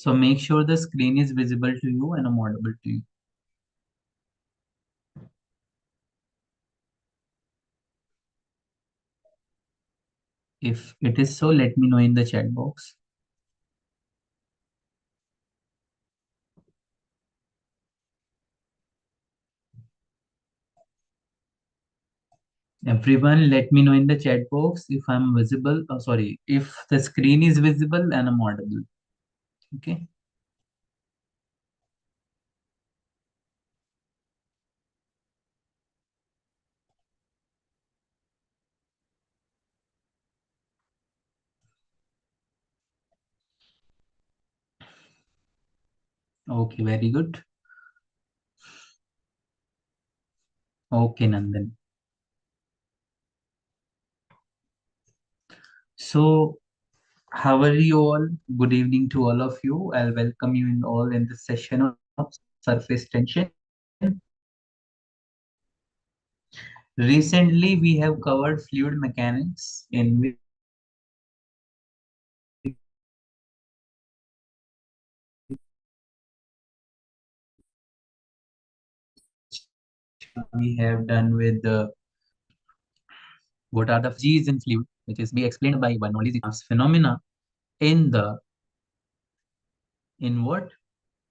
So make sure the screen is visible to you and audible to you. If it is so, let me know in the chat box. Everyone, let me know in the chat box if I'm visible. Oh, sorry, if the screen is visible and I'm audible. Okay. Okay, very good. Okay, Nandan. So, how are you all? Good evening to all of you. I'll welcome you in all in this session of surface tension. Recently, we have covered fluid mechanics in which we have done with the what are the G's in fluid, which is be explained by one only the phenomena in the in what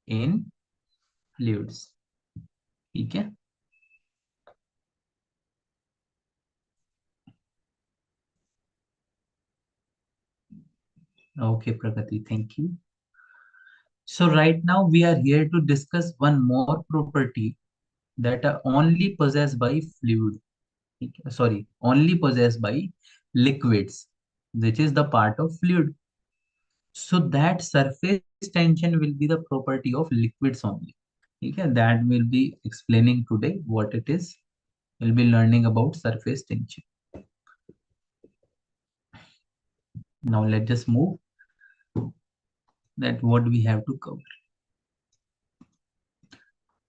in fluids. ठीक है? Okay, Pragati, thank you. So right now we are here to discuss one more property that are only possessed by fluid. Sorry, only possessed by liquids, which is the part of fluid. So that surface tension will be the property of liquids only. Okay, that will be explaining today what it is. We'll be learning about surface tension. Now let's just move that what we have to cover.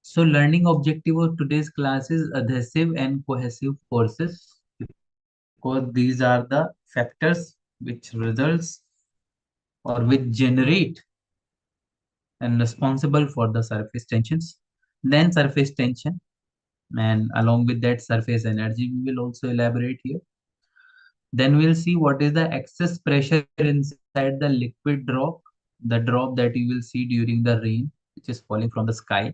So learning objective of today's class is adhesive and cohesive forces, because these are the factors which results or which generate and responsible for the surface tensions. Then surface tension, and along with that surface energy we will also elaborate here. Then we'll see what is the excess pressure inside the liquid drop, the drop that you will see during the rain which is falling from the sky,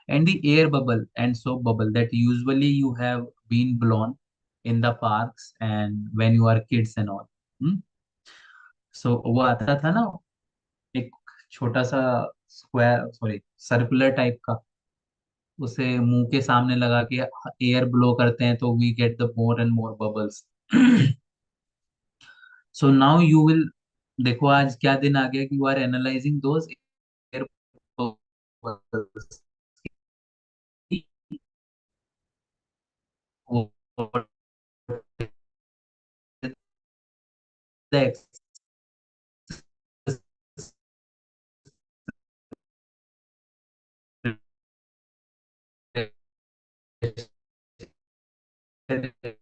and the air bubble and soap bubble that usually you have been blown in the parks and when you are kids and all. सो वो आता था ना, एक छोटा सा square sorry circular type का, उसे मुंह के सामने लगा के एयर ब्लो करते हैं तो we get the more and more bubbles. So now you will देखो आज क्या दिन आ गया कि you are analysing those air bubbles.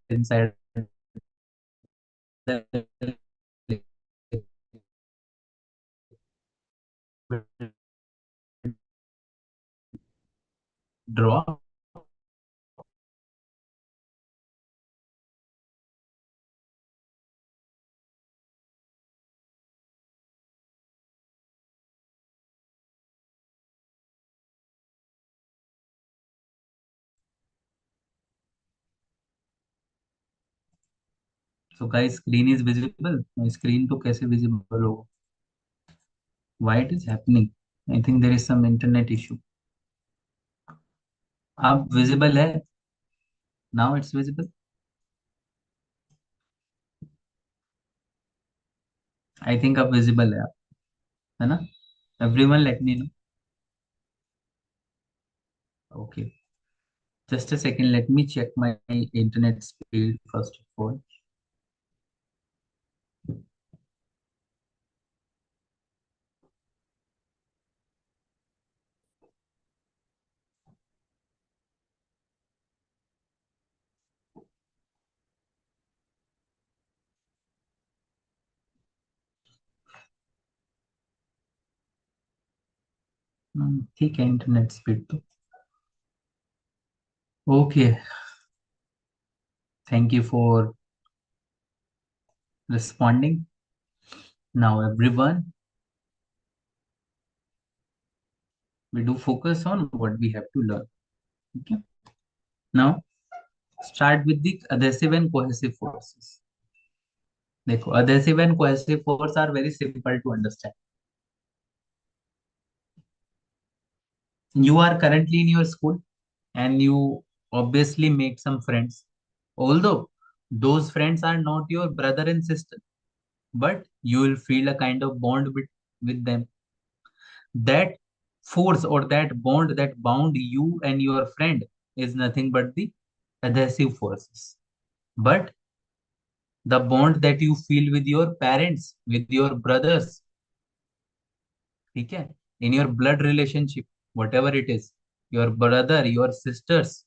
inside the draw. So guys, screen is visible. My screen तो कैसे visible हो? Why it is happening? I think there is some internet issue. आप visible है? Now it's visible. I think आप visible है ना? Everyone let me know. Okay. Just a second. Let me check my internet speed first of all. ठीक है, internet speed तो okay. Thank you for responding. Now, everyone, we do focus on what we have to learn. Okay. Now, start with the adhesive and cohesive forces. देखो, adhesive and cohesive force are very simple to understand. You are currently in your school and you obviously make some friends. Although those friends are not your brother and sister, but you will feel a kind of bond with them. That force or that bond that bound you and your friend is nothing but the adhesive forces. But the bond that you feel with your parents, with your brothers, ठीक है, in your blood relationship, whatever it is, your brother, your sisters,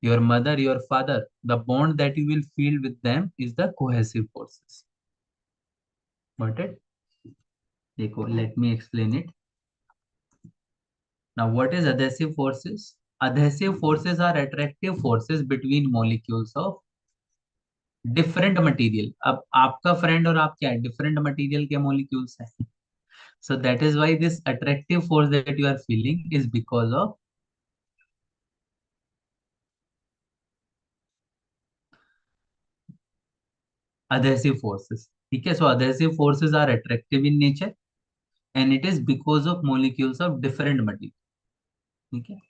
your mother, your father, the bond that you will feel with them is the cohesive forces. Got it? देखो, let me explain it. Now, what is adhesive forces? Adhesive forces are attractive forces between molecules of different material. अब आपका friend और आप क्या है, different material के molecules है. So that is why this attractive force that you are feeling is because of adhesive forces. ठीक है, so adhesive forces are attractive in nature and it is because of molecules of different material. ठीक है,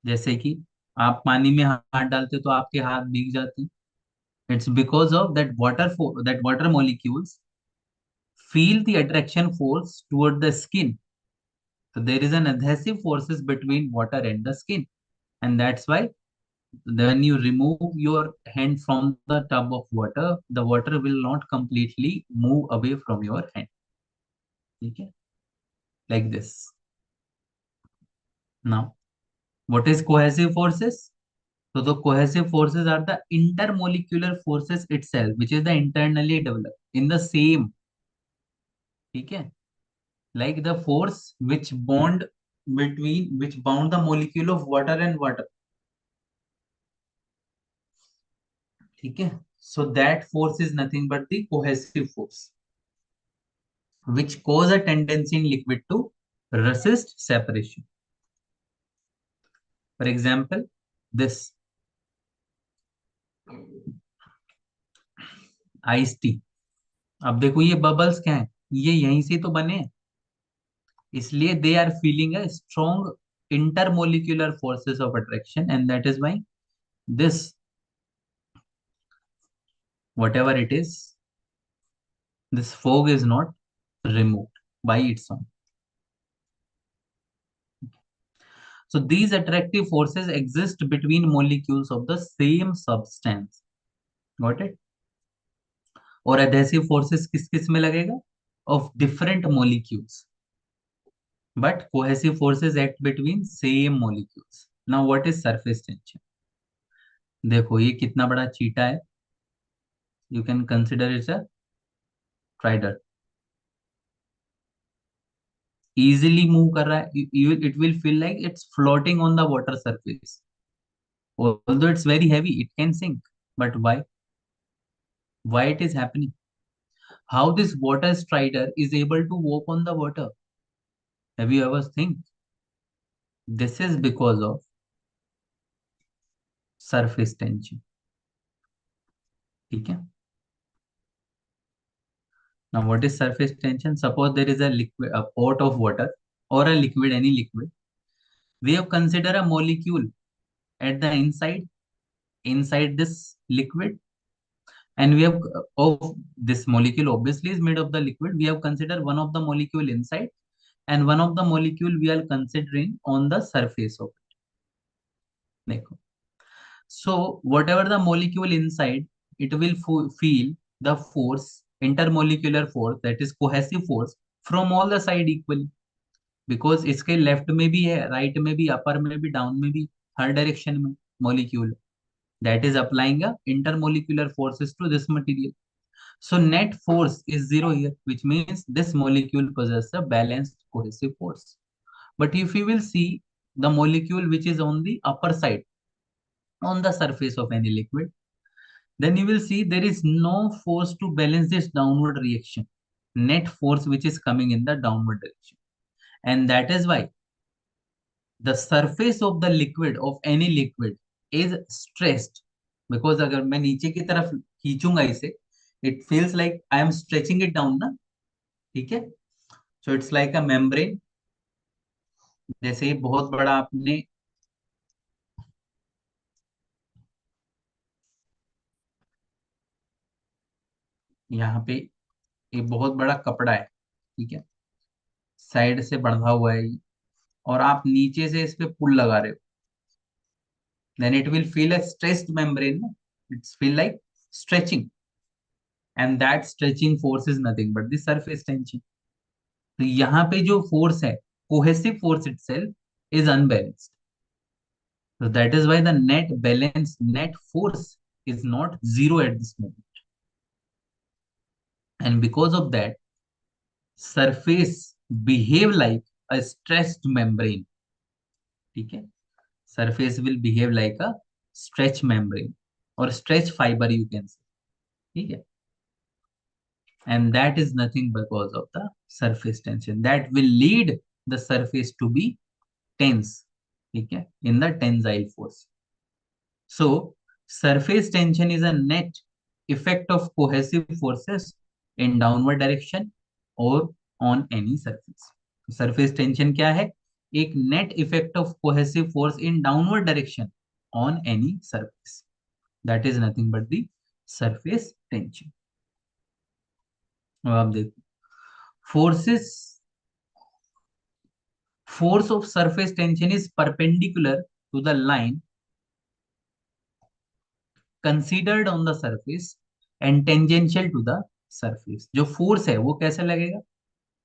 जैसे कि आप पानी में हाथ डालते हो तो आपके हाथ भीग जाते हैं. It's because of that that water molecules feel the attraction force toward the skin. So there is an adhesive forces between water and the skin, and that's why when you remove your hand from the tub of water, the water will not completely move away from your hand. Okay, like this. Now, what is cohesive forces? So the cohesive forces are the intermolecular forces itself, which is the internally developed in the same. Okay, like the force which bound the molecule of water and water. ठीक है, so that force is nothing but the cohesive force which cause a tendency in liquid to resist separation. For example, this iced tea. अब देखो ये bubbles क्या है, ये यहीं से तो बने हैं, इसलिए they are feeling a strong intermolecular forces of attraction and that is why this, whatever it is, this fog is not removed by its own. So these attractive forces exist between molecules of the same substance. Got it? और adhesive forces किस किस में लगेगा? Of different molecules. But cohesive forces act between same molecules. Now what is surface tension? देखो ये कितना बड़ा चीटा है. You can consider it a spider. Easily move कर रहा है. It will feel like it's floating on the water surface. Although it's very heavy, it can sink. But why? Why it is happening? How this water strider is able to walk on the water? Have you ever think? This is because of surface tension. ठीक है. Now, what is surface tension? Suppose there is a liquid, a pot of water or a liquid, any liquid. We have considered a molecule at the inside this liquid, and we have of this molecule obviously is made of the liquid. We have considered one of the molecule inside, and one of the molecule we are considering on the surface of it. देखो. So whatever the molecule inside, it will feel the force, intermolecular force, that is cohesive force from all the side equally. Because इसके left में भी है, right में भी, अपर में भी, down में भी, हर डायरेक्शन में molecule that is applying a intermolecular forces to this material. So net force is zero here, which means this molecule possesses a balanced cohesive force. But if you will see the molecule which is on the upper side, on the surface of any liquid, then you will see there is no force to balance this downward reaction, net force which is coming in the downward direction. And that is why the surface of the liquid, of any liquid, is stressed. Because अगर मैं नीचे की तरफ खींचूंगा इसे, it feels like I am stretching it down ना. ठीक है. So it's like a membrane. जैसे ये बहुत बड़ा आपने यहाँ पे, ये बहुत बड़ा कपड़ा है. ठीक है. साइड से बंधा हुआ है ये, और आप नीचे से इस पे पुल लगा रहे हो, then it will feel a stressed membrane, no? It's feel like stretching, and that stretching force is nothing but the surface tension. तो यहाँ पे जो force है, cohesive force itself is unbalanced. So that is why the net balance, net force is not zero at this moment. And because of that, surface behave like a stressed membrane. ठीक है. Surface will behave like a stretch membrane or stretch fiber, you can say. ठीक है. And that is nothing because of the surface tension that will lead the surface to be tense. ठीक है. In the tensile force. So surface tension is a net effect of cohesive forces in downward direction or on any surface. Surface tension क्या है? एक net effect of cohesive force in downward direction on any surface. That is nothing but the surface tension. अब आप देखो, forces, force of surface tension is perpendicular to the line considered on the surface and tangential to the surface. जो force है वो कैसे लगेगा?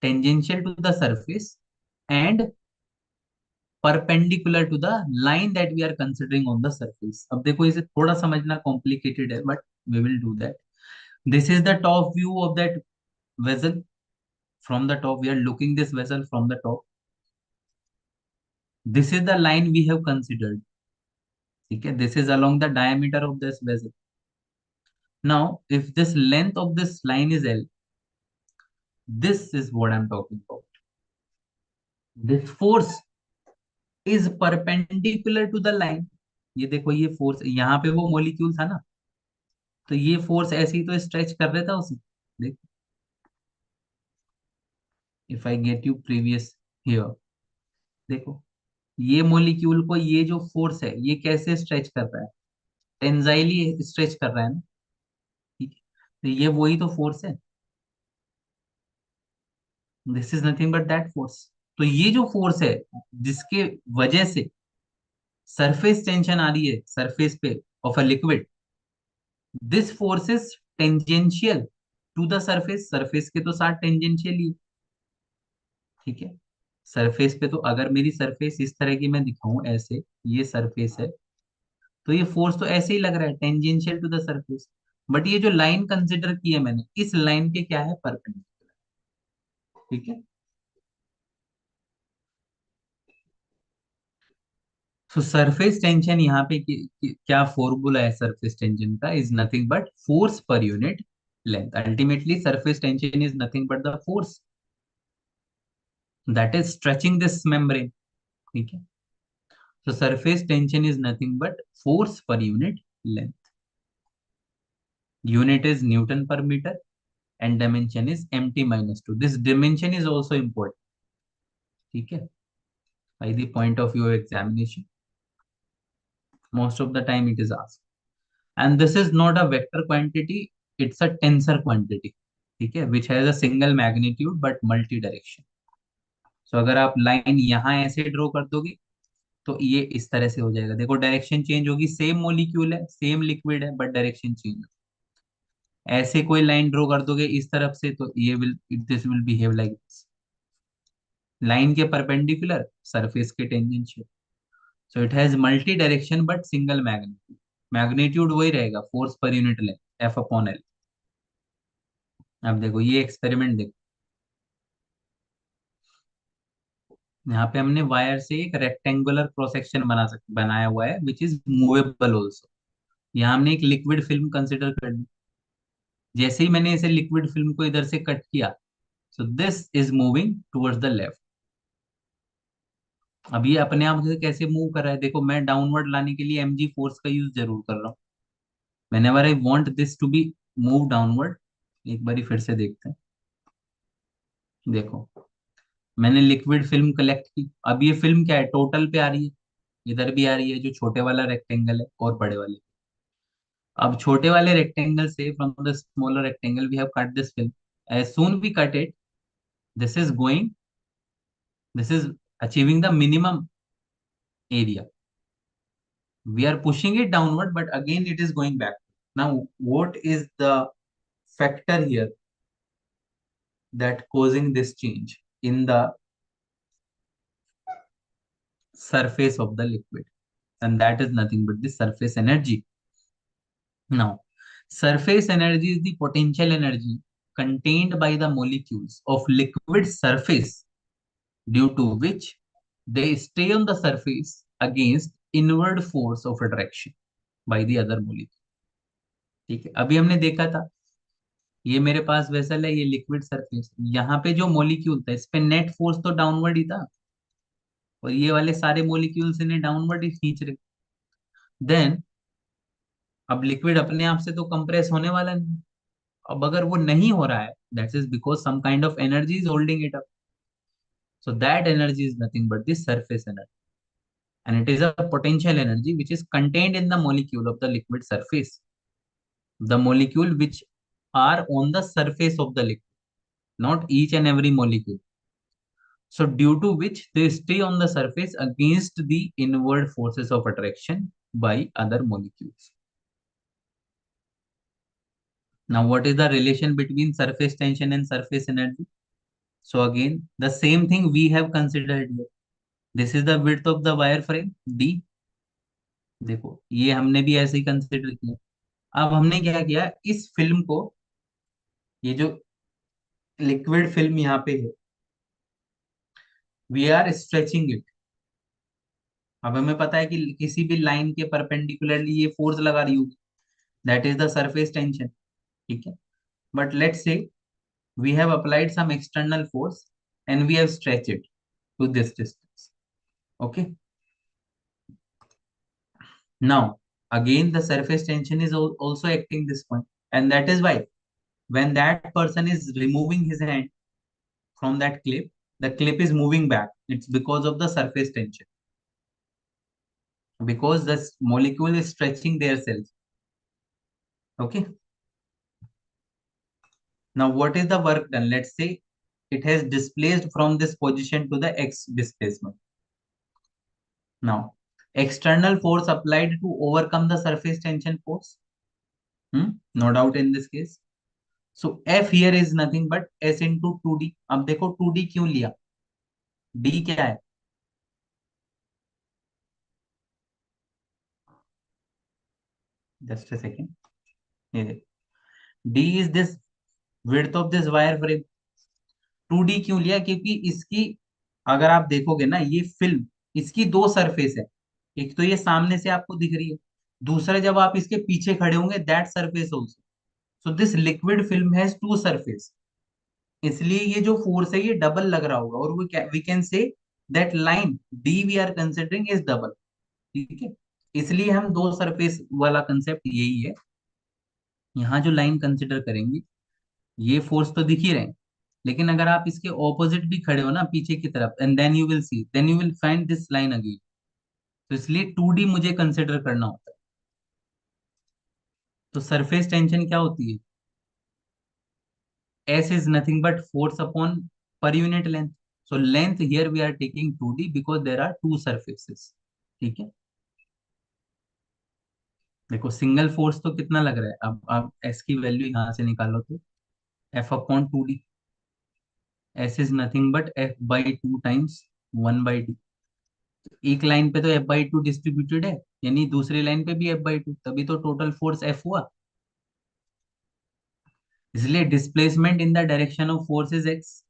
Tangential to the surface and perpendicular to the line that we are considering on the surface. अब देखो इसे थोड़ा समझना complicated है, but we will do that. This is the top view of that vessel. From the top, we are looking this vessel from the top. This is the line we have considered. ठीक है. This is along the diameter of this vessel. Now, if this length of this line is L, this is what I'm talking about. This force is perpendicular to the line. ये देखो, ये force यहाँ पे वो molecule था ना, तो ये फोर्स ऐसे ही तो स्ट्रेच कर रहा था उसे. देखो, if I get you previous here, देखो ये मॉलिक्यूल को ये जो फोर्स है ये कैसे स्ट्रेच कर रहा है? टेंजाइली स्ट्रेच कर रहा है ना. ठीक है. तो ये वही तो फोर्स है. This is nothing but that force. तो ये जो फोर्स है जिसके वजह से सरफेस टेंशन आ रही है सरफेस पे of a liquid, this force is tangential to the surface. Surface के तो साथ टेंजेंशियल ही. ठीक है. सरफेस पे तो अगर मेरी सरफेस इस तरह की मैं दिखाऊं ऐसे, ये सरफेस है, तो ये फोर्स तो ऐसे ही लग रहा है tangential to the surface. But ये जो लाइन कंसिडर की है मैंने, इस लाइन के क्या है? परपेंडिकुलर. ठीक है. सो सरफेस टेंशन यहाँ पे क्या फॉर्मूला है सरफेस टेंशन का? Is nothing but force per unit length. Ultimately surface tension is nothing but the force that is stretching this membrane. ठीक है. सो surface tension is nothing but force per unit length. Unit is Newton per meter and dimension is mt minus 2. This dimension is also important. ठीक है. By the point of view of examination, most of the time it is asked. And this is not a vector quantity, it's a tensor quantity. ठीक है. Which has a single magnitude but multi direction. So अगर आप line यहाँ ऐसे draw कर दोगे तो ये इस तरह से हो जाएगा. देखो डायरेक्शन चेंज होगी, सेम मॉलिक्यूल है, सेम लिक्विड है, बट डायरेक्शन चेंज. ऐसे कोई लाइन ड्रॉ कर दोगे इस तरफ से तो ये will, this will behave like this. Line के परपेंडिकुलर, सरफेस के tangential. So it has multi direction but single magnitude. Magnitude वही रहेगा, force per unit length, F upon L. अब देखो ये एक्सपेरिमेंट देखो. यहाँ पे हमने वायर से एक रेक्टेंगुलर क्रॉस सेक्शन बनाया हुआ है विच इज मूवेबल ऑल्सो। यहाँ हमने एक लिक्विड फिल्म कंसिडर कर ली। जैसे ही मैंने इसे लिक्विड फिल्म को इधर से कट किया, so this is moving towards the left. अब ये अपने आप से कैसे मूव कर रहा है, देखो मैं डाउनवर्ड लाने के लिए mg फोर्स का यूज जरूर कर रहा हूँ। whenever I want this to be move downward, एक बारी फिर से देखते हैं। देखो मैंने लिक्विड फिल्म कलेक्ट की, अब ये फिल्म क्या है, टोटल पे आ रही है, इधर भी आ रही है जो छोटे वाला रेक्टेंगल है और बड़े वाले। अब छोटे वाले रेक्टेंगल से from the smaller rectangle we have cut this film. As soon we cut it, this is going, this is achieving the minimum area. We are pushing it downward, but again it is going back. Now, what is the factor here that causing this change in the surface of the liquid? And that is nothing but the surface energy. Now, surface energy is the potential energy contained by the molecules of liquid surface, due to which they stay on the surface against inward force of attraction by the other molecule. ठीक है, अभी हमने देखा था ये मेरे पास vessel है, ये लिक्विड सरफेस, यहाँ पे जो मॉलिक्यूल था इस पे नेट फोर्स तो डाउनवर्ड ही था, और ये वाले सारे मॉलिक्यूल्स इन्हें डाउनवर्ड ही खींच रहे। देन अब लिक्विड अपने आप से तो कंप्रेस होने वाला नहीं। अब अगर वो नहीं हो रहा है, that is because some kind of energy is holding it up. So that energy is nothing but the surface energy, and it is a potential energy which is contained in the molecule of the liquid surface, the molecule which are on the surface of the liquid, not each and every molecule. So due to which they stay on the surface against the inward forces of attraction by other molecules. Now what is the relation between surface tension and surface energy? So again the same thing we have considered here. This is the width of the wire frame D. देखो ये हमने भी ऐसे ही consider किया। अब हमने क्या किया, इस फिल्म को, ये जो लिक्विड फिल्म यहाँ पे है, वी आर स्ट्रेचिंग इट। अब हमें पता है कि किसी भी लाइन के परपेंडिकुलरली ये फोर्स लगा रही होगी, that is the surface tension. ठीक है, but let's say we have applied some external force and we have stretched it to this distance. Okay, now again the surface tension is also acting this point, and that is why when that person is removing his hand from that clip, the clip is moving back. It's because of the surface tension, because the molecule is stretching their cells. Okay, now what is the work done? Let's say it has displaced from this position to the x displacement. Now, external force applied to overcome the surface tension force. No doubt in this case. So F here is nothing but S into 2D. अब देखो 2D क्यों लिया? D क्या है? Just a second. ये देखो. D is this width of this wire frame. 2D क्यों लिया? क्योंकि इसकी, अगर आप देखोगे ना, ये फिल्म, इसकी दो सरफेस है। एक तो ये सामने से आपको दिख रही है, दूसरा जब आप इसके पीछे खड़े होंगे, that surface also. So this liquid film has two surface, इसलिए ये जो फोर्स है ये डबल लग रहा होगा, और we can say that line D we are considering is double. ठीक है, इसलिए हम दो सरफेस वाला कंसेप्ट यही है। यहाँ जो लाइन कंसिडर करेंगे, ये फोर्स तो दिख ही रहे हैं, लेकिन अगर आप इसके ऑपोजिट भी खड़े हो ना पीछे की तरफ, and then you will see, then you will find this line again. तो इसलिए 2D मुझे कंसिडर करना होता है। तो सरफेस टेंशन क्या होती है? S is nothing but force upon per unit length. So length here we are taking 2D because there are two surfaces. ठीक है, देखो सिंगल फोर्स तो कितना लग रहा है, अब आप S की वैल्यू यहाँ से निकालो तो F upon 2D। S is nothing but F by 2 times 1 by D। एक लाइन पे तो F by 2 डिस्ट्रीब्यूटेड है, यानी दूसरी लाइन पे भी F by 2, तभी तो टोटल फोर्स F हुआ। इसलिए displacement in the direction of force is X।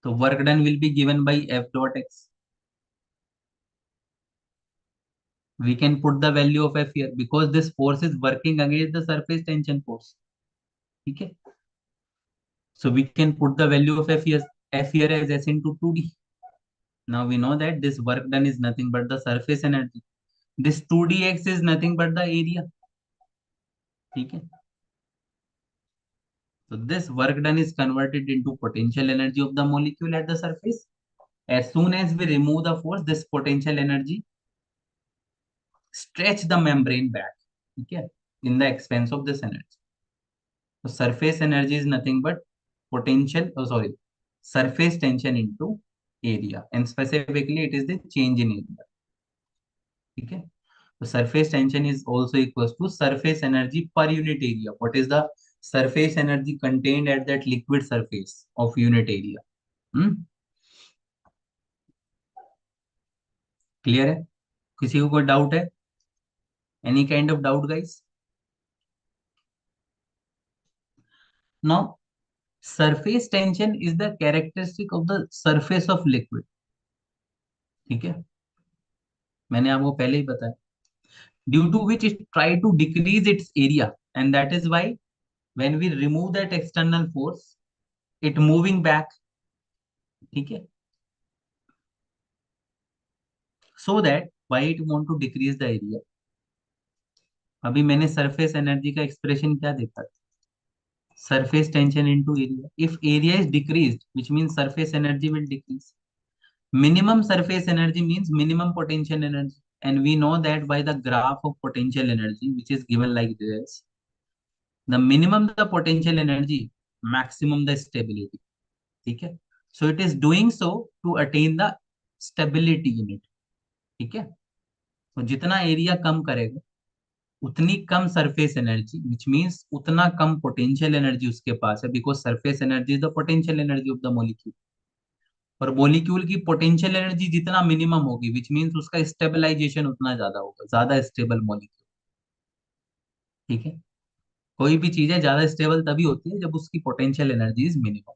तो work done will be given by F dot x. We can put the value of F here because this force is working against the surface tension force. ठीक है. So we can put the value of F here as S into 2D. Now we know that this work done is nothing but the surface energy. This 2dx is nothing but the area. ठीक है. So this work done is converted into potential energy of the molecule at the surface. As soon as we remove the force, this potential energy stretch the membrane back. ठीक है. In the expense of this energy. So surface energy is nothing but surface tension into area, and specifically it is the change in area. ठीक है. So surface tension is also equals to surface energy per unit area. What is the surface energy contained at that liquid surface of unit area? Clear है? किसी को कोई doubt है? Any kind of doubt guys? Now surface tension is the characteristic of the surface of liquid. ठीक है. मैंने आपको पहले ही बताया. Due to which it try to decrease its area, and that is why when we remove that external force, it moving back. ठीक है. So that why it want to decrease the area. अभी मैंने surface energy का expression क्या देखा? Surface tension into area. If area is decreased, which means surface energy will decrease. Minimum surface energy means minimum potential energy, and we know that by the graph of potential energy, which is given like this. The minimum the potential energy, maximum the stability. ठीक है. So it is doing so to attain the stability in it. ठीक है. तो जितना area कम करेगा उतनी कम surface energy, which means उतना कम potential energy उसके पास है, because surface energy is the potential energy of the molecule. और मॉलिक्यूल की पोटेंशियल एनर्जी जितना मिनिमम होगी, विच मींस उसका स्टेबलाइजेशन उतना ज्यादा होगा, ज्यादा स्टेबल मॉलिक्यूल. ठीक है. कोई भी चीज है ज्यादा स्टेबल तभी होती है जब उसकी potential energy is minimum.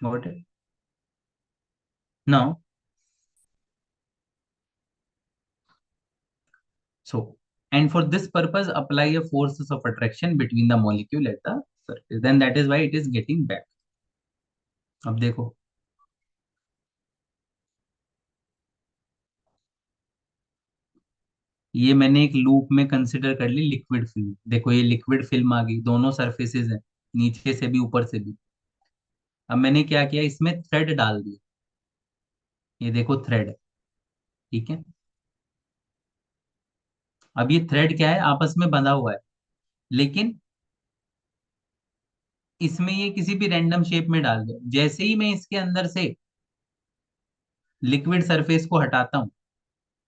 Got it? Now so, and for this purpose, apply a forces of attraction between the molecule at the surface. Then that is why it is getting back. अब देखो, ये मैंने एक loop में consider कर ली liquid film. देखो ये liquid film आ गई, दोनों सरफेसेस हैं, नीचे से भी ऊपर से भी. अब मैंने क्या किया, इसमें थ्रेड डाल दिया. ये देखो थ्रेड. ठीक है. अब ये थ्रेड क्या है, आपस में बंधा हुआ है, लेकिन इसमें ये किसी भी रैंडम शेप में डाल दो. जैसे ही मैं इसके अंदर से लिक्विड सरफेस को हटाता हूं,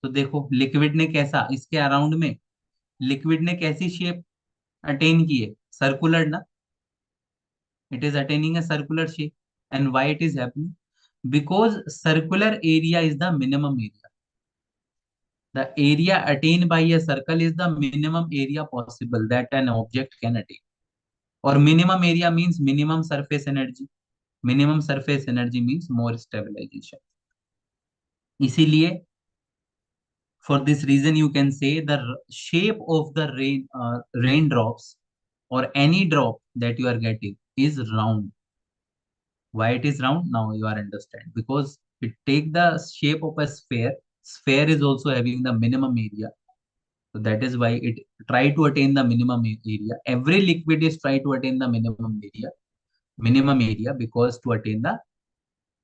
तो देखो लिक्विड ने कैसा, इसके अराउंड में लिक्विड ने कैसी शेप अटेन की है, सर्कुलर ना. It is attaining a circular shape. And why it is happening? Because circular area is the minimum area. The area attain by a circle is the minimum area possible that an object can attain. और minimum area means minimum surface energy. Minimum surface energy means more stabilization. इसीलिए for this reason you can say the shape of the raindrops or any drop that you are getting is round. Why it is round? Now you are understand, because it take the shape of a sphere. Sphere is also having the minimum area, so that is why it try to attain the minimum area. Every liquid is try to attain the minimum area because to attain the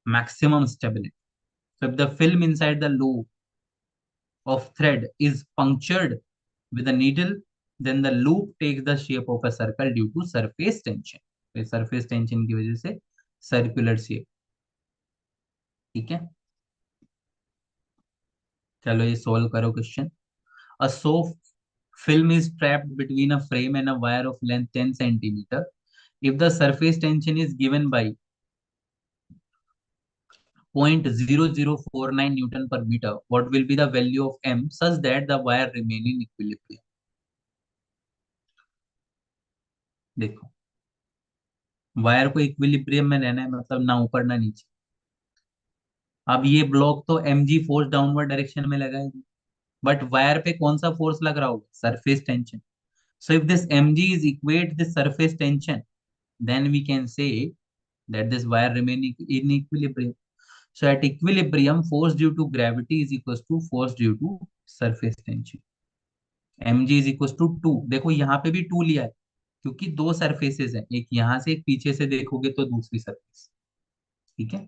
maximum stability. So if the film inside the loop of thread is punctured with a needle, then the loop takes the shape of a circle due to surface tension. तो surface tension की वजह से circular shape. ठीक है. चलो ये solve करो question. A soft film is trapped between a frame and a wire of length 10 centimeter. If the surface tension is given by 0.0049 Newton per meter, what will be the value of M such that the wire remain in equilibrium? देखो wire को equilibrium में रहना है, मतलब ना ऊपर ना नीचे। अब ये ब्लॉक तो mg फोर्स डाउनवर्ड डायरेक्शन में लगाएगी, बट वायर पे कौन सा फोर्स लग रहा होगा? Surface tension. So if this mg is equate this surface tension, then we can say that this wire remain in equilibrium. So at equilibrium, force due to gravity is equals to force due to surface tension. mg is equals to 2। देखो यहाँ पे भी 2 लिया है, क्योंकि दो surfaces हैं, एक यहाँ से एक पीछे से देखोगे तो दूसरी सरफेस। ठीक है,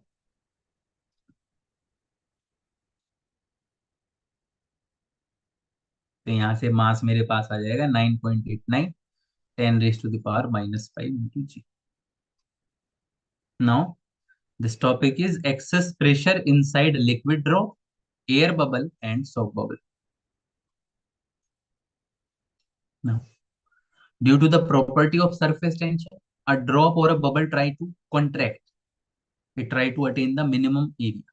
तो यहाँ से मास मेरे पास आ जाएगा 9.89 10⁻⁻⁵ Now this topic is excess pressure inside liquid drop, air bubble and soap bubble. Now, due to the property of surface tension, a drop or a bubble try to contract. It try to attain the minimum area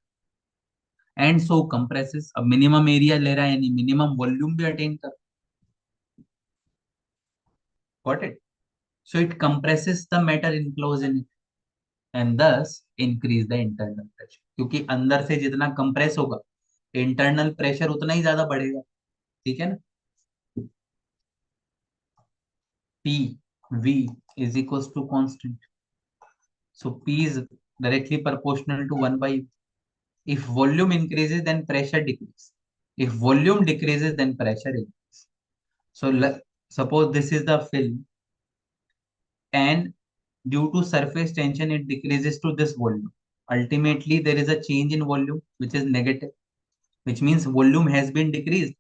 and so compresses. अब minimum area ले रहा है यानी minimum volume भी attain कर। Got it? So it compresses the matter enclosed in it and thus increase the internal pressure. क्योंकि अंदर से जितना compress होगा, internal pressure उतना ही ज्यादा बढ़ेगा। ठीक है ना? P V is equals to constant. So P is directly proportional to 1 by. If volume increases, then pressure decreases. If volume decreases, then pressure increases. So suppose this is the film, and due to surface tension, it decreases to this volume. Ultimately, there is a change in volume, which is negative, which means volume has been decreased.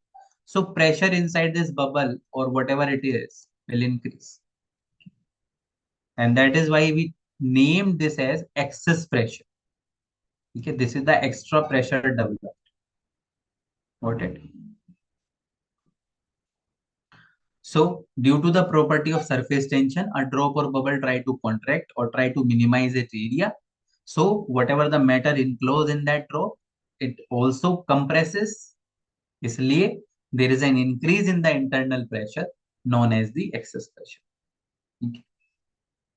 So pressure inside this bubble or whatever it is will increase. And that is why we named this as excess pressure. Okay, this is the extra pressure developed. Got it? So, due to the property of surface tension, a drop or bubble try to contract or try to minimize its area. So, whatever the matter enclosed in that drop, it also compresses. इसलिए there is an increase in the internal pressure known as the excess pressure. Okay.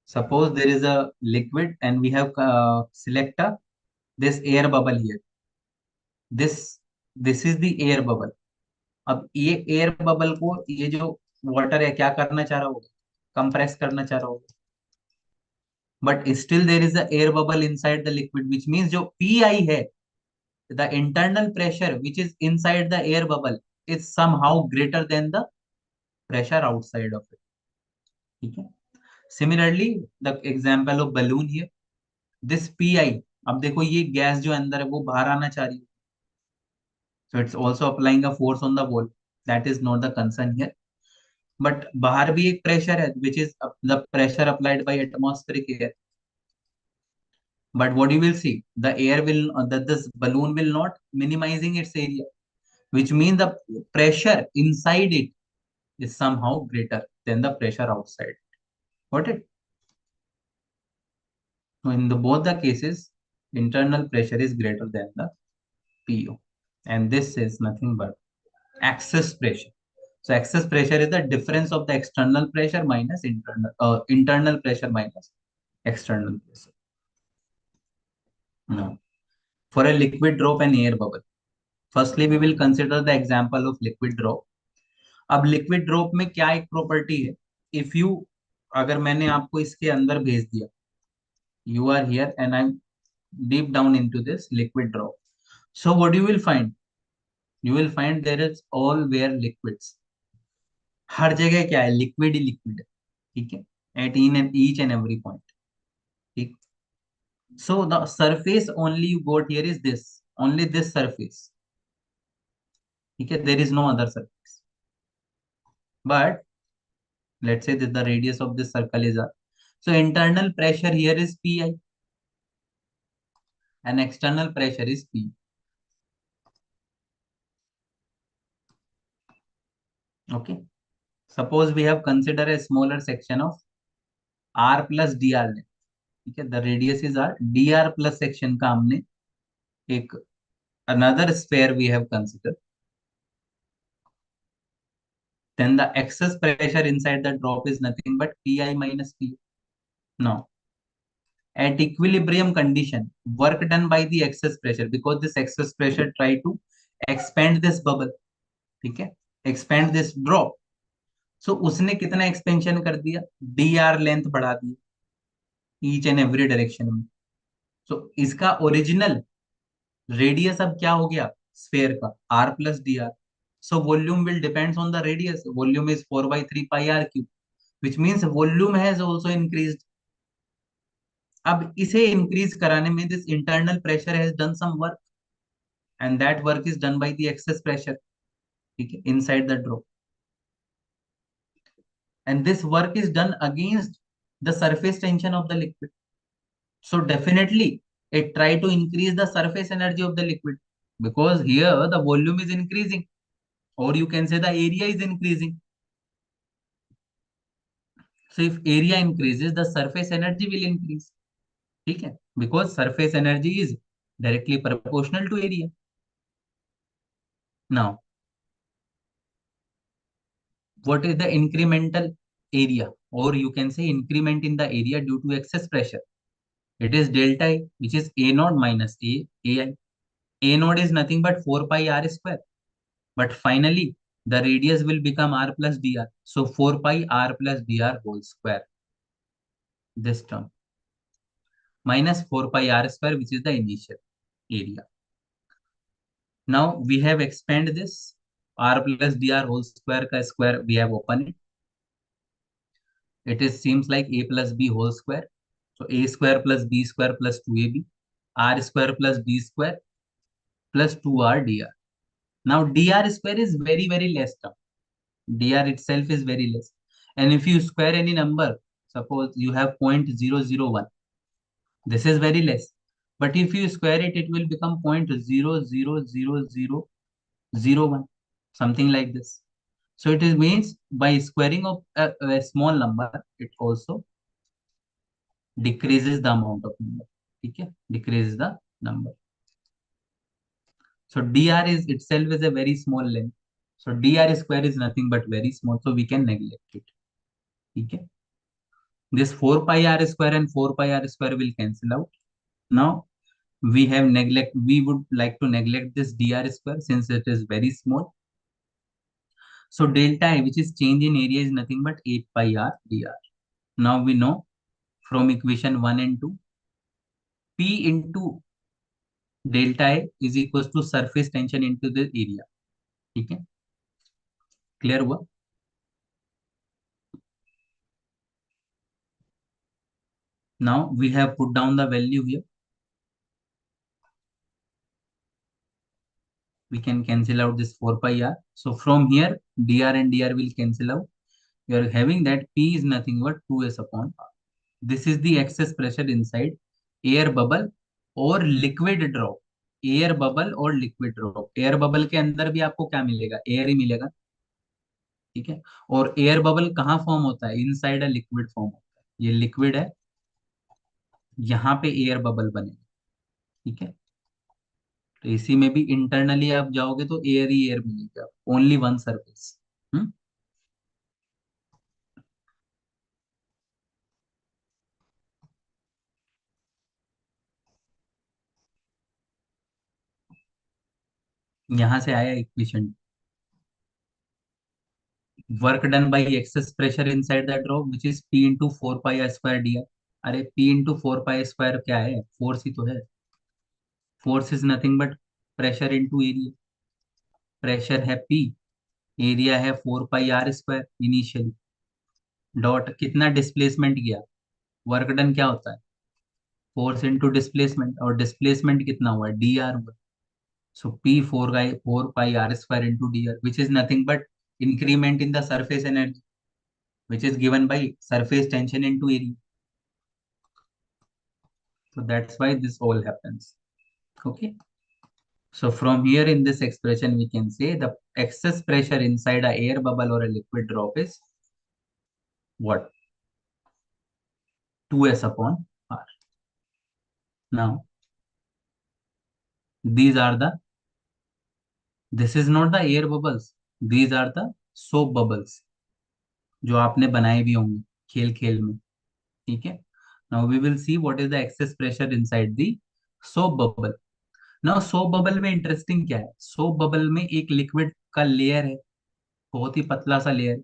Suppose there is a liquid and we have select this air bubble here. This is the air bubble. अब ये air bubble को ये जो water है क्या करना चाह रहा होगा? कंप्रेस करना चाह रहा होगा, but still there is the air bubble inside the liquid, which means जो पी है, the internal pressure which is inside the air bubble is somehow greater than the pressure outside of it. ठीक है, similarly the example of balloon here, this P. अब देखो ये gas जो अंदर है वो बाहर आना चाह रही है, so it's also applying a force on the wall, that is not the concern here. But बाहर भी एक प्रेशर है which is the pressure applied by atmospheric air, but what you will see, the air will that this balloon will not minimizing its area, which means the pressure inside it is somehow greater than the pressure outside. Got it? So in the both the cases, internal pressure is greater than the PO, and this is nothing but excess pressure. So excess pressure is the difference of the external pressure minus internal pressure minus external pressure. Now, for a liquid drop and air bubble, firstly we will consider the example of liquid drop. अब liquid drop में क्या एक property है, if you, अगर मैंने आपको इसके अंदर भेज दिया, you are here and I am deep down into this liquid drop, so what you will find, you will find there is all where liquids. हर जगह क्या है? लिक्विड ही लिक्विड है। ठीक है, at in and each and every point. ठीक, so the surface only you got here is this, only this surface. ठीक है, there is no other surface, but let's say that the radius of this circle is r. So internal pressure here is pi and external pressure is p. Okay, suppose we have considered a smaller section of r plus dr length. ठीक है, the radius is r, dr plus section का हमने एक another sphere we have considered, then the excess pressure inside the drop is nothing but pi minus p. Now At equilibrium condition, work done by the excess pressure, because this excess pressure try to expand this bubble, ठीक है, expand this drop. So उसने कितना expansion कर दिया, dr length बढ़ा दी each and every direction में. So इसका original radius अब क्या हो गया sphere का, r plus dr. So volume will depends on the radius. Volume is 4 by 3 pi r cube, which means volume has also increased. अब इसे increase कराने में this internal pressure has done some work, and that work is done by the excess pressure, ठीक है, inside the drop. And this work is done against the surface tension of the liquid. So definitely it try to increase the surface energy of the liquid, because here the volume is increasing, or you can say the area is increasing. So if area increases, the surface energy will increase, ठीक है, because surface energy is directly proportional to area. Now, what is the incremental area, or you can say increment in the area due to excess pressure? It is delta A, which is A naught minus AI. A naught is nothing but 4 pi r square. But finally, the radius will become r plus dr. So 4 pi r plus dr whole square. This term. Minus 4 pi r square, which is the initial area. Now we have expanded this. R plus dr whole square ka square, we have opened it. It is seems like a plus b whole square. So a square plus b square plus 2ab. R square plus b square plus 2r dr. Now dr square is very, very less term. Dr itself is very less. And if you square any number, suppose you have 0.001, this is very less. But if you square it, it will become 0.000001, something like this. So it is means by squaring of a small number, it also decreases the amount of number. Okay? Decreases the number. So dr is itself is a very small length. So dr square is nothing but very small. So we can neglect it. Okay? This 4 pi r square and 4 pi r square will cancel out. Now we would like to neglect this dr square since it is very small. So delta A, which is change in area, is nothing but 8 pi r dr. Now we know from equation 1 and 2, P into delta A is equals to surface tension into the area. ठीक है, clear हुआ? Now we have put down the value here. We can cancel out this 4 pi r. So from here, dr and dr will cancel out. You are having that P is nothing but 2s upon r. This is the excess pressure inside air bubble और liquid drop. Air bubble और liquid drop. Air bubble के अंदर भी आपको क्या मिलेगा, air ही मिलेगा, ठीक है. और एयर बबल कहाँ फॉर्म होता है, इनसाइड अ लिक्विड फॉर्म होता है. ये लिक्विड है, यहाँ पे एयर बबल बनेगा, ठीक है. तो इसी में भी इंटरनली आप जाओगे तो एयर ही एयर मिलेगा, ओनली वन सरफेस. यहाँ से आया equation. Work done by access pressure inside the drop which is P into 4 pi square. अरे पी इंटू 4 पाई स्क्वायर क्या है, फोर्स ही तो है. Force is nothing but pressure into area. Pressure है P, area है 4 pi r square initially. Dot कितना displacement गया, work done क्या होता है, फोर्स इंटू डिस्प्लेसमेंट, और डिस्प्लेसमेंट कितना हुआ, डी आर हुआ. So P 4 pi r square into D R, which is nothing but increment in the surface energy which is given by surface tension into area. So that's why this all happens. Okay. So from here in this expression, we can say the excess pressure inside a air bubble or a liquid drop is what? 2s upon r. Now, these are the, this is not the air bubbles. These are the soap bubbles जो आपने बनाए भी होंगे खेल खेल में, ठीक है. Now we will see what is the excess pressure inside the soap bubble. Now soap bubble में इंटरेस्टिंग क्या है, सोप बबल में एक लिक्विड का लेयर है, बहुत ही पतला सा लेयर।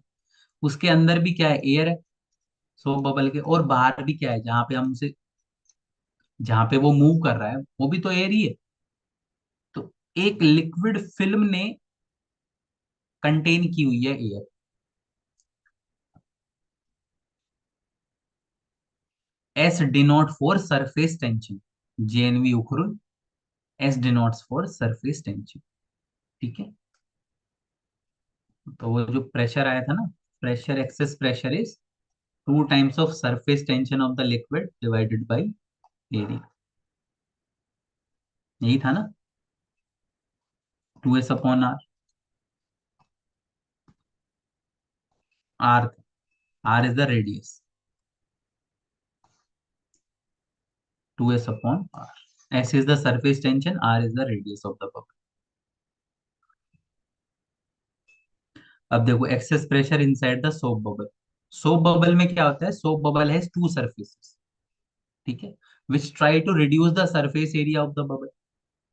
उसके अंदर भी क्या है, एयर है सोप बबल के, और बाहर भी क्या है, जहां पे हम उसे, जहां पे वो मूव कर रहा है वो भी तो एयर ही है। तो एक लिक्विड फिल्म ने कंटेन की हुई है air. S denote for surface tension, JNV Ukhrul, S denotes for surface tension. ठीक है, तो वो जो प्रेशर आया था ना, pressure, access pressure is 2 times of surface tension of the liquid divided by area। यही था ना, 2s/r। r, r is the radius, 2s/r। s is the surface tension, r is the radius of the bubble। अब देखो excess pressure inside the soap bubble. Soap bubble में क्या होता है, soap bubble has two surfaces, ठीक है, which try to reduce the surface area of the bubble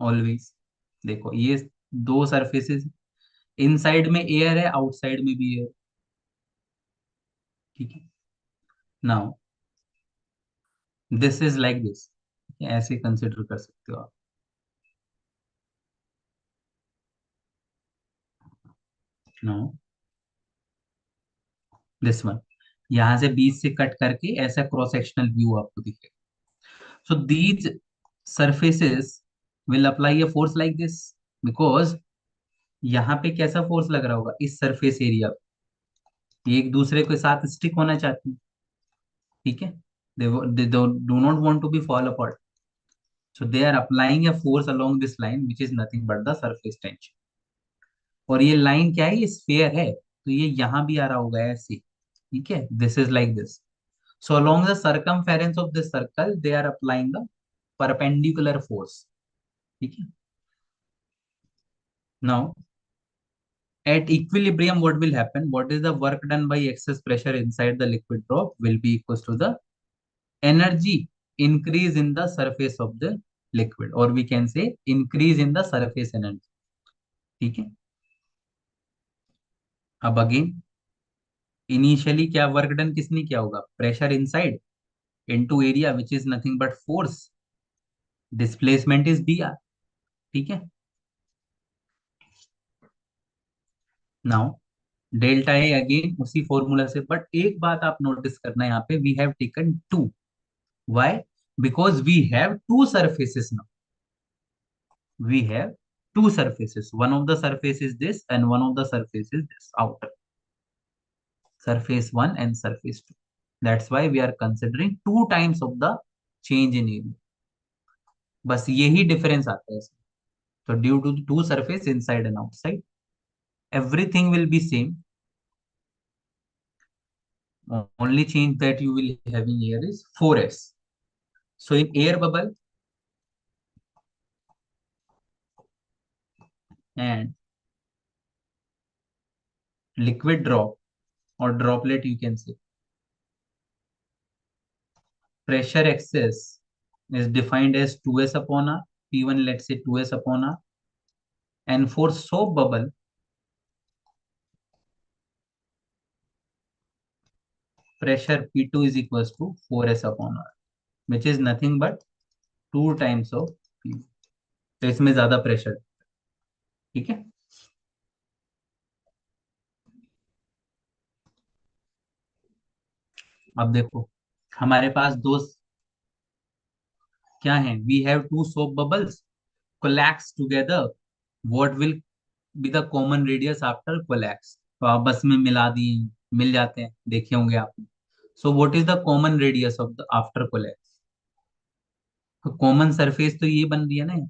always. देखो ये दो सरफेसेस, इनसाइड में एयर है, आउटसाइड में भी एयर। ठीक है, now this is like this, ऐसे कंसिडर कर सकते हो आप। नाउ दिस वन, यहां से बीच से कट करके ऐसा क्रॉस सेक्शनल व्यू आपको दिखेगा। So these surfaces will apply a force like this, because यहाँ पे कैसा फोर्स लग रहा होगा, इस सरफेस एरिया पे ये एक दूसरे के साथ स्टिक होना चाहती है। ठीक है, they do not want to be fall apart, so they are applying a force along this line which is nothing but the surface tension। और ये लाइन क्या है, ये स्फीयर है, तो ये यहाँ भी आ रहा होगा ऐसे। ठीक है, this is like this. So along the circumference of this circle, they are applying the perpendicular force। ठीक है, now at equilibrium, what will happen? What is the work done by excess pressure inside the liquid drop will be equals to the energy increase in the surface of the liquid, or we can say increase in the surface energy। ठीक है, अब again initially क्या work done किसने किया होगा, pressure inside into area which is nothing but force, displacement is B R. ठीक है, now delta A again उसी फॉर्मूला से, बट एक बात आप नोटिस करना, यहाँ पे we have taken two. Why? Because we have two surfaces now, we have two surfaces, one of the surface is this and one of the surface is this outer, surface 1 and surface 2। That's why we are considering 2 times of the change in area। बस यही difference आता है इसमें। So due to the two surface inside and outside, everything will be same। Only change that you will having here is 4s। So in air bubble and liquid drop or droplet, you can say, pressure excess is defined as 2s/r, P1 let's say 2s/r, and for soap bubble pressure P2 is equals to 4s/r, which is nothing but 2 times of P। तो इसमें ज्यादा pressure. ठीक है, अब देखो हमारे पास दो क्या है, we have two soap bubbles collapse together, what will be the common radius after collapse. तो आप बस में मिला दिए, मिल जाते हैं, देखे होंगे आपने। So what is the common radius of the after collapse? तो कॉमन सरफेस तो ये बन रही है ना,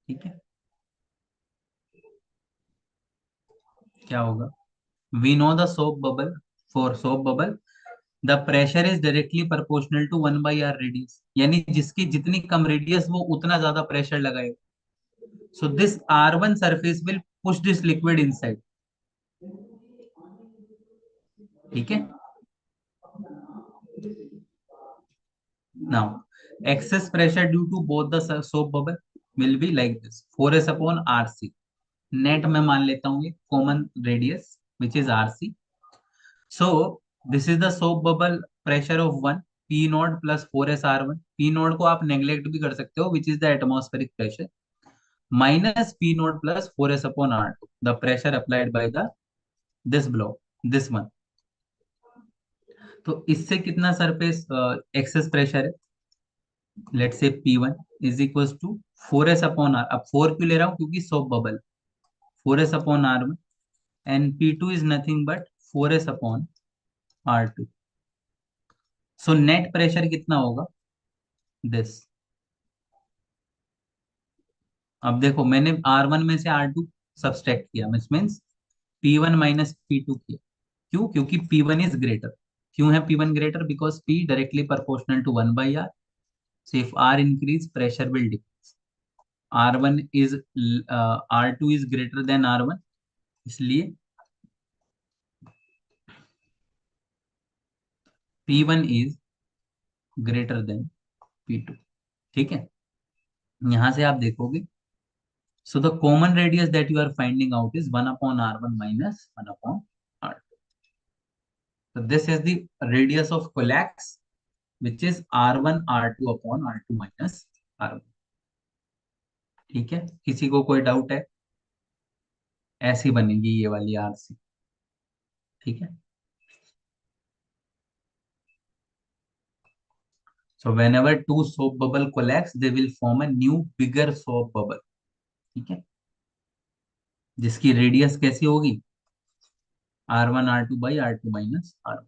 ठीक है, क्या होगा, we know the soap bubble, for soap bubble the pressure is directly proportional to 1/r radius, यानी जिसकी जितनी कम रेडियस वो उतना ज्यादा प्रेशर लगाएगा। So this R1 surface will push this liquid inside. ठीक है, now excess pressure due to both the soap bubble will be like this 4s upon rc. Net में मान लेता हूँ ये common radius which is RC. So this is the soap bubble pressure of one P not plus 4s r1. P not को आप neglect भी कर सकते हो which is the atmospheric pressure minus P not plus 4s/r2 the pressure applied by the this block this one. तो इससे कितना surface excess pressure है. Let's say P1 is equal to 4s/r. अब 4 क्यों ले रहा हूँ क्योंकि soap bubble 4s/r1 and P2 is nothing but 4s/r2. So net pressure कितना होगा दिस. अब देखो मैंने R1 में से R2 सब्सट्रैक्ट किया मीन्स P1 माइनस P2 किया. क्यों क्योंकि P1 इज ग्रेटर. क्यों है P1 greater because P directly proportional to 1/r. So if R increase pressure will decrease. R1 is R2 is greater than R1 इसलिए P1 is greater than P2. ठीक है. यहां से आप देखोगे so the common radius that you are finding out is 1/r1 minus 1/r2. So this is the radius of collax which is r1 r2 upon r2 minus r1. ठीक है. किसी को कोई डाउट है. ऐसी बनेगी ये वाली आरसी. ठीक है. So whenever two soap bubble collapse, they will form a new bigger soap bubble. ठीक है. जिसकी रेडियस कैसी होगी r1 r2/r2 - r1.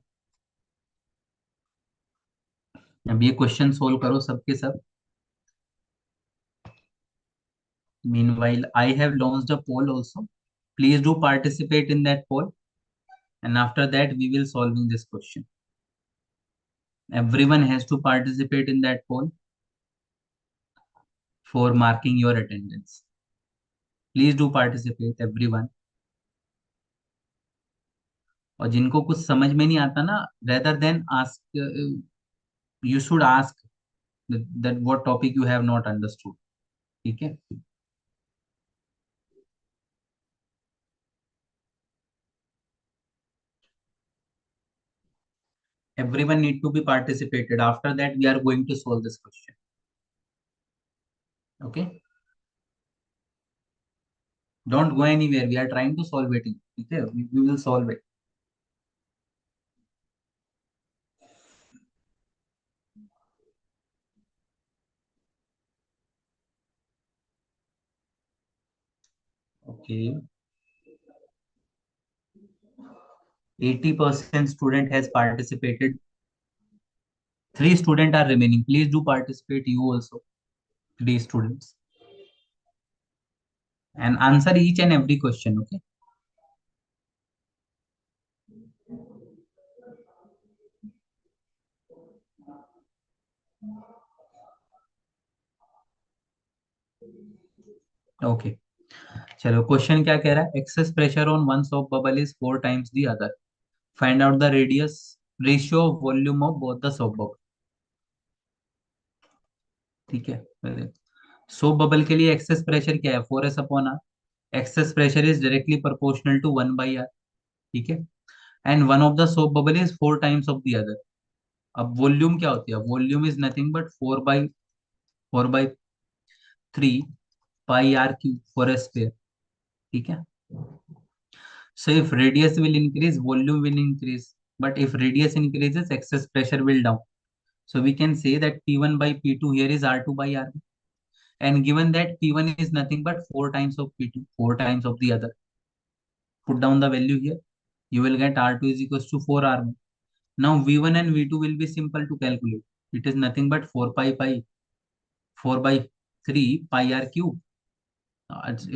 अब ये क्वेश्चन सोल्व करो सबके सब. Meanwhile, I have launched a poll also. Please do participate in that poll, and after that we will solving this question. Everyone has to participate in that poll for marking your attendance. Please do participate, everyone. और जिनको कुछ समझ में नहीं आता ना rather than ask you should ask that what topic you have not understood. ठीक है. Everyone need to be participated. After that we are going to solve this question. Okay, don't go anywhere. We are trying to solve it. Okay, we will solve it. Okay, 80% student has participated. 3 student are remaining. Please do participate. You also 3 students and answer each and every question. Okay. Okay. चलो question क्या कह रहा है. Excess pressure on one soap bubble is 4 times the other. Find out the radius ratio of volume of both the soap bubble. ठीक है. Soap bubble के लिए excess pressure क्या है 4s/r. Excess pressure is directly proportional to 1/r. ठीक है. And one of the soap bubble is 4 times of the other. अब volume क्या होती है. Volume is nothing but 4/3 πr³ 4s². ठीक है. So if radius will increase, volume will increase. But if radius increases, excess pressure will down. So we can say that P1 by P2 here is R2/R1. And given that P1 is nothing but 4 times of P2, 4 times of the other. Put down the value here. You will get R2 is equals to 4R1. Now V1 and V2 will be simple to calculate. It is nothing but 4 by 3 πr³.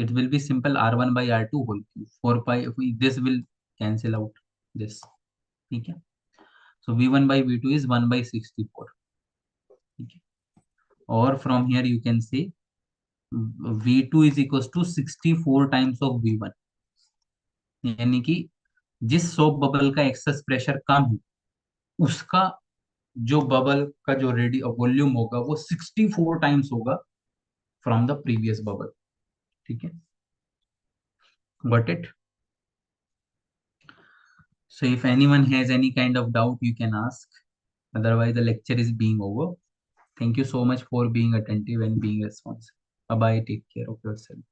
It will be simple R1/R2 whole cube. 4 pi. This will cancel out this. ठीक है. So V1 by V2 is 1/64. ठीक है. Or from here you can say V2 is equals to 64 times of V1. यानी कि जिस soap bubble का excess pressure कम है उसका जो बबल का जो रेडी वॉल्यूम होगा वो 64 टाइम्स होगा फ्रॉम द प्रीवियस बबल. ठीक है, got it. So if anyone has any kind of doubt, you can ask. Otherwise, the lecture is being over. Thank you so much for being attentive and being responsive. Bye bye. Take care of yourself.